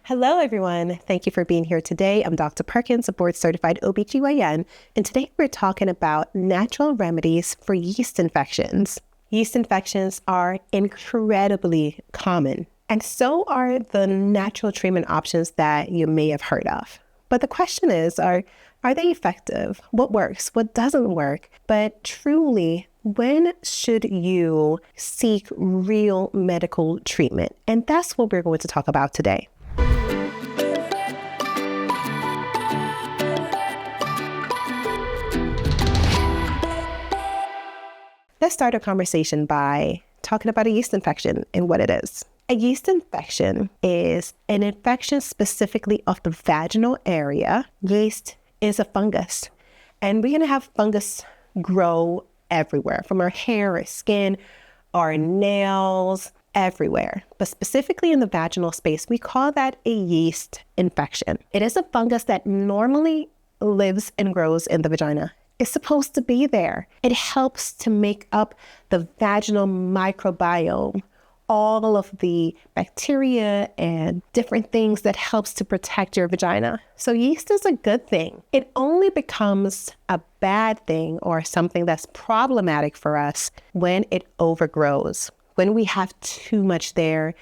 Hello, everyone. Thank you for being here today. I'm Dr. Perkins, a board-certified OBGYN, and today we're talking about natural remedies for yeast infections. Yeast infections are incredibly common, and so are the natural treatment options that you may have heard of. But the question is, are they effective? What works? What doesn't work? But truly, when should you seek real medical treatment? And that's what we're going to talk about today. Let's start our conversation by talking about a yeast infection and what it is. A yeast infection is an infection specifically of the vaginal area. Yeast is a fungus, and we're going to have fungus grow everywhere, from our hair, our skin, our nails, everywhere. But specifically in the vaginal space, we call that a yeast infection. It is a fungus that normally lives and grows in the vagina. It's supposed to be there. It helps to make up the vaginal microbiome, all of the bacteria and different things that helps to protect your vagina. So yeast is a good thing. It only becomes a bad thing or something that's problematic for us when it overgrows, when we have too much there,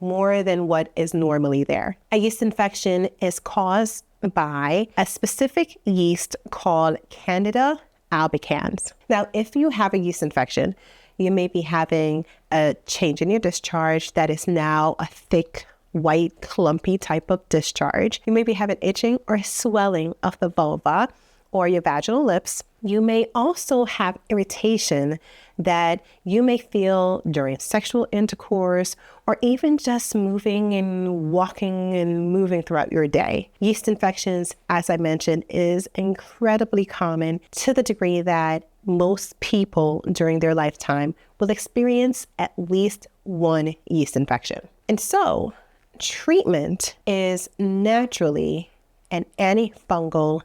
more than what is normally there. A yeast infection is caused by a specific yeast called Candida albicans. Now, if you have a yeast infection, you may be having a change in your discharge that is now a thick, white, clumpy type of discharge. You may be having itching or swelling of the vulva or your vaginal lips. You may also have irritation that you may feel during sexual intercourse or even just moving and walking and moving throughout your day. Yeast infections, as I mentioned, is incredibly common to the degree that most people during their lifetime will experience at least one yeast infection. And so treatment is naturally an antifungal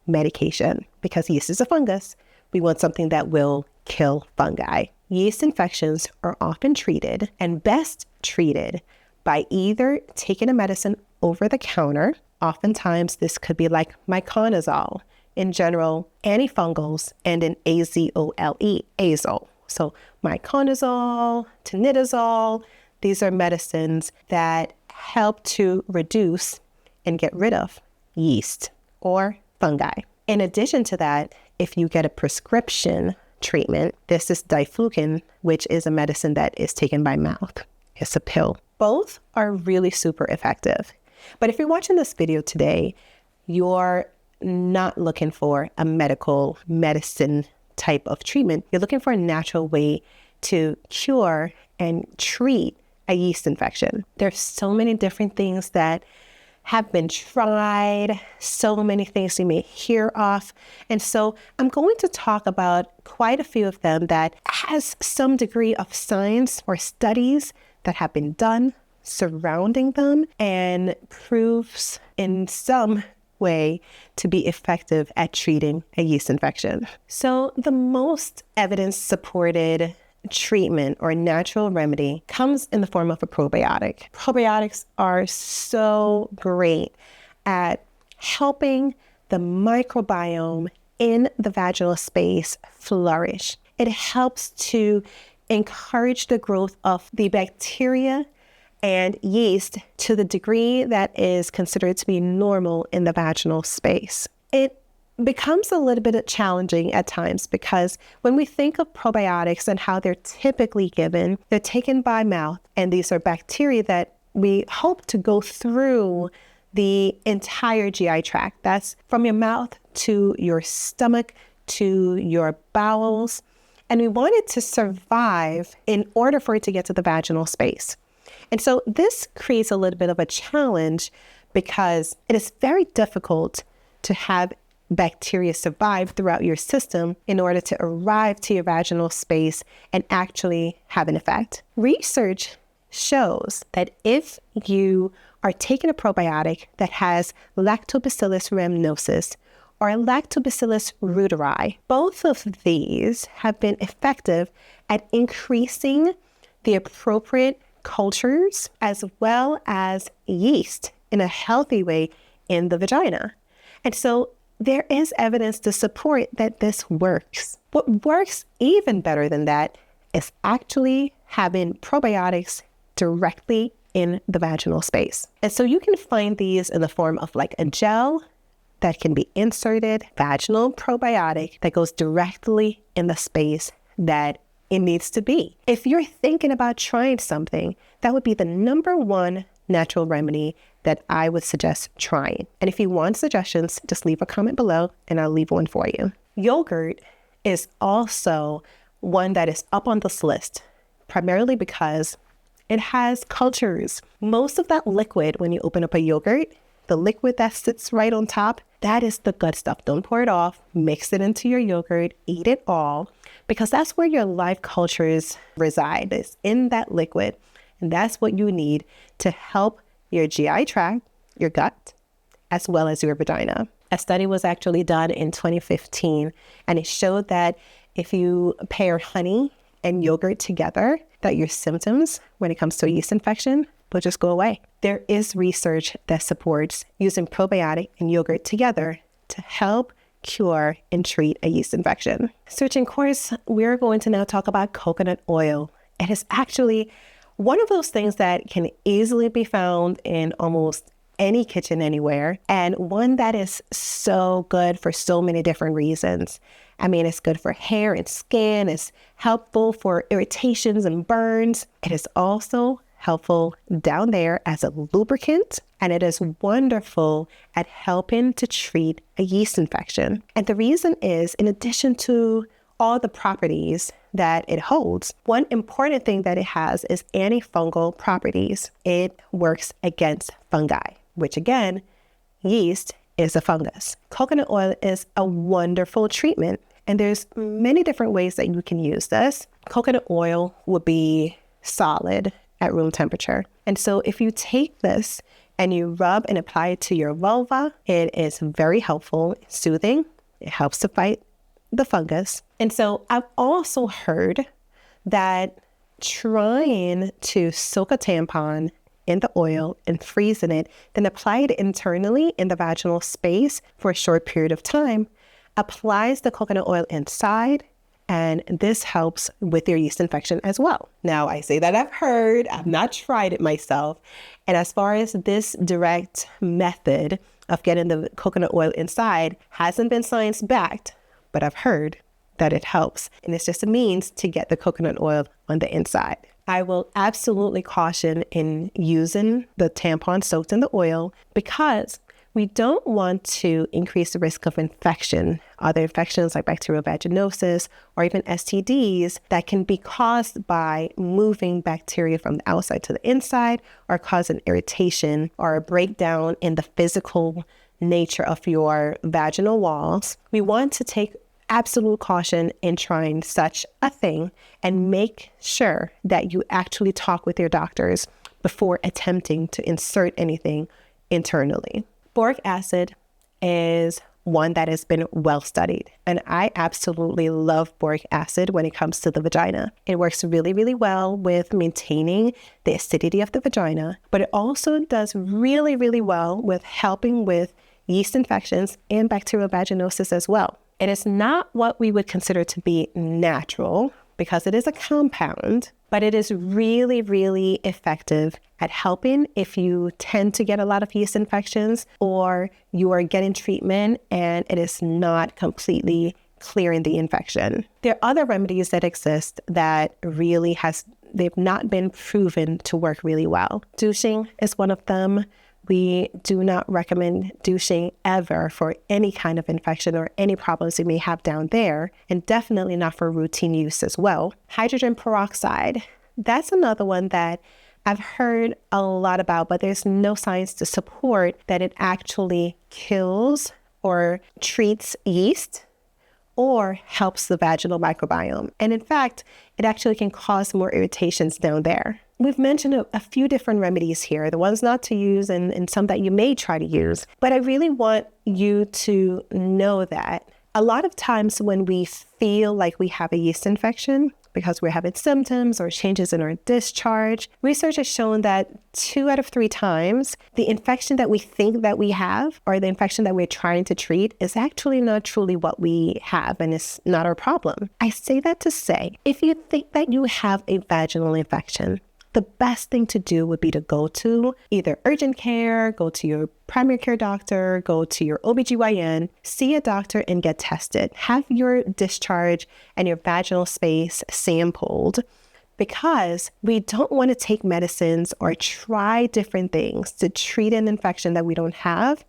medication. Because yeast is a fungus, we want something that will kill fungi. Yeast infections are often treated and best treated by either taking a medicine over the counter. Oftentimes, this could be like miconazole, in general, antifungals, and an azole, azole. So miconazole, tinidazole, these are medicines that help to reduce and get rid of yeast or fungi. In addition to that, if you get a prescription treatment, this is diflucan, which is a medicine that is taken by mouth. It's a pill. Both are really super effective. But if you're watching this video today, you're not looking for a medical medicine type of treatment. You're looking for a natural way to cure and treat a yeast infection. There's so many different things that have been tried, so many things you may hear of. And so I'm going to talk about quite a few of them that has some degree of science or studies that have been done surrounding them and proves in some way to be effective at treating a yeast infection. So the most evidence-supported treatment or natural remedy comes in the form of a probiotic. Probiotics are so great at helping the microbiome in the vaginal space flourish. It helps to encourage the growth of the bacteria and yeast to the degree that is considered to be normal in the vaginal space. It becomes a little bit challenging at times because when we think of probiotics and how they're typically given, they're taken by mouth, and these are bacteria that we hope to go through the entire GI tract. That's from your mouth to your stomach to your bowels. And we want it to survive in order for it to get to the vaginal space. And so this creates a little bit of a challenge because it is very difficult to have bacteria survive throughout your system in order to arrive to your vaginal space and actually have an effect. Research shows that if you are taking a probiotic that has Lactobacillus rhamnosus or Lactobacillus reuteri, both of these have been effective at increasing the appropriate cultures as well as yeast in a healthy way in the vagina. And so there is evidence to support that this works. What works even better than that is actually having probiotics directly in the vaginal space. And so you can find these in the form of like a gel that can be inserted, vaginal probiotic that goes directly in the space that it needs to be. If you're thinking about trying something, that would be the number one natural remedy that I would suggest trying. And if you want suggestions, just leave a comment below and I'll leave one for you. Yogurt is also one that is up on this list, primarily because it has cultures. Most of that liquid, when you open up a yogurt, the liquid that sits right on top, that is the good stuff. Don't pour it off, mix it into your yogurt, eat it all, because that's where your live cultures reside, is in that liquid. And that's what you need to help your GI tract, your gut, as well as your vagina. A study was actually done in 2015, and it showed that if you pair honey and yogurt together, that your symptoms when it comes to a yeast infection will just go away. There is research that supports using probiotic and yogurt together to help cure and treat a yeast infection. Switching course, we're going to now talk about coconut oil. It is actually one of those things that can easily be found in almost any kitchen anywhere, and one that is so good for so many different reasons. I mean, it's good for hair and skin. It's helpful for irritations and burns. It is also helpful down there as a lubricant, and it is wonderful at helping to treat a yeast infection. And the reason is, in addition to all the properties that it holds, one important thing that it has is antifungal properties. It works against fungi, which again, yeast is a fungus. Coconut oil is a wonderful treatment, and there's many different ways that you can use this. Coconut oil would be solid at room temperature. And so if you take this and you rub and apply it to your vulva, it is very helpful, soothing. It helps to fight the fungus. And so I've also heard that trying to soak a tampon in the oil and freezing it, then apply it internally in the vaginal space for a short period of time, applies the coconut oil inside, and this helps with your yeast infection as well. Now, I say that I've heard, I've not tried it myself. And as far as this direct method of getting the coconut oil inside hasn't been science-backed, but I've heard that it helps. And it's just a means to get the coconut oil on the inside. I will absolutely caution in using the tampon soaked in the oil because we don't want to increase the risk of infection, other infections like bacterial vaginosis or even STDs that can be caused by moving bacteria from the outside to the inside or cause an irritation or a breakdown in the physical nature of your vaginal walls. We want to take absolute caution in trying such a thing and make sure that you actually talk with your doctors before attempting to insert anything internally. Boric acid is one that has been well studied, and I absolutely love boric acid when it comes to the vagina. It works really, really well with maintaining the acidity of the vagina, but it also does really, really well with helping with yeast infections and bacterial vaginosis as well. It is not what we would consider to be natural because it is a compound, but it is really, really effective at helping if you tend to get a lot of yeast infections or you are getting treatment and it is not completely clearing the infection. There are other remedies that exist that really they've not been proven to work really well. Douching is one of them. We do not recommend douching ever for any kind of infection or any problems you may have down there, and definitely not for routine use as well. Hydrogen peroxide, that's another one that I've heard a lot about, but there's no science to support that it actually kills or treats yeast or helps the vaginal microbiome. And in fact, it actually can cause more irritations down there. We've mentioned a few different remedies here, the ones not to use and some that you may try to use. But I really want you to know that a lot of times when we feel like we have a yeast infection, because we're having symptoms or changes in our discharge. Research has shown that 2 out of 3 times, the infection that we think that we have or the infection that we're trying to treat is actually not truly what we have and it's not our problem. I say that to say, if you think that you have a vaginal infection, the best thing to do would be to go to either urgent care, go to your primary care doctor, go to your OBGYN, see a doctor and get tested. Have your discharge and your vaginal space sampled because we don't want to take medicines or try different things to treat an infection that we don't have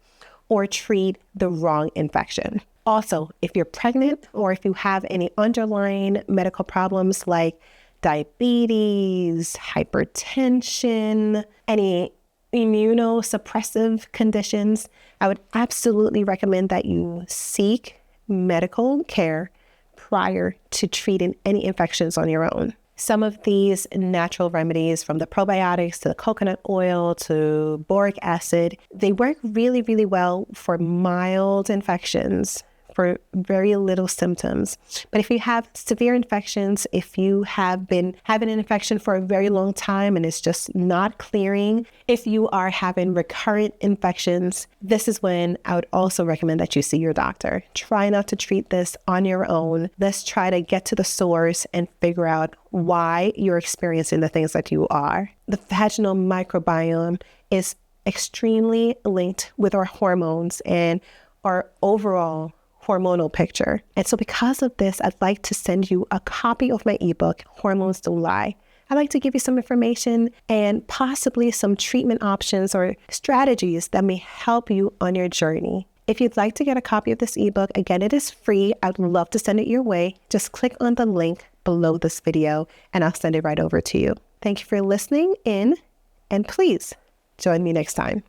or treat the wrong infection. Also, if you're pregnant or if you have any underlying medical problems like diabetes, hypertension, any immunosuppressive conditions, I would absolutely recommend that you seek medical care prior to treating any infections on your own. Some of these natural remedies, from the probiotics to the coconut oil to boric acid, they work really, really well for mild infections, for very little symptoms. But if you have severe infections, if you have been having an infection for a very long time and it's just not clearing, if you are having recurrent infections, this is when I would also recommend that you see your doctor. Try not to treat this on your own. Let's try to get to the source and figure out why you're experiencing the things that you are. The vaginal microbiome is extremely linked with our hormones and our overall hormonal picture. And so because of this, I'd like to send you a copy of my ebook, Hormones Don't Lie. I'd like to give you some information and possibly some treatment options or strategies that may help you on your journey. If you'd like to get a copy of this ebook, again, it is free. I'd love to send it your way. Just click on the link below this video and I'll send it right over to you. Thank you for listening in, and please join me next time.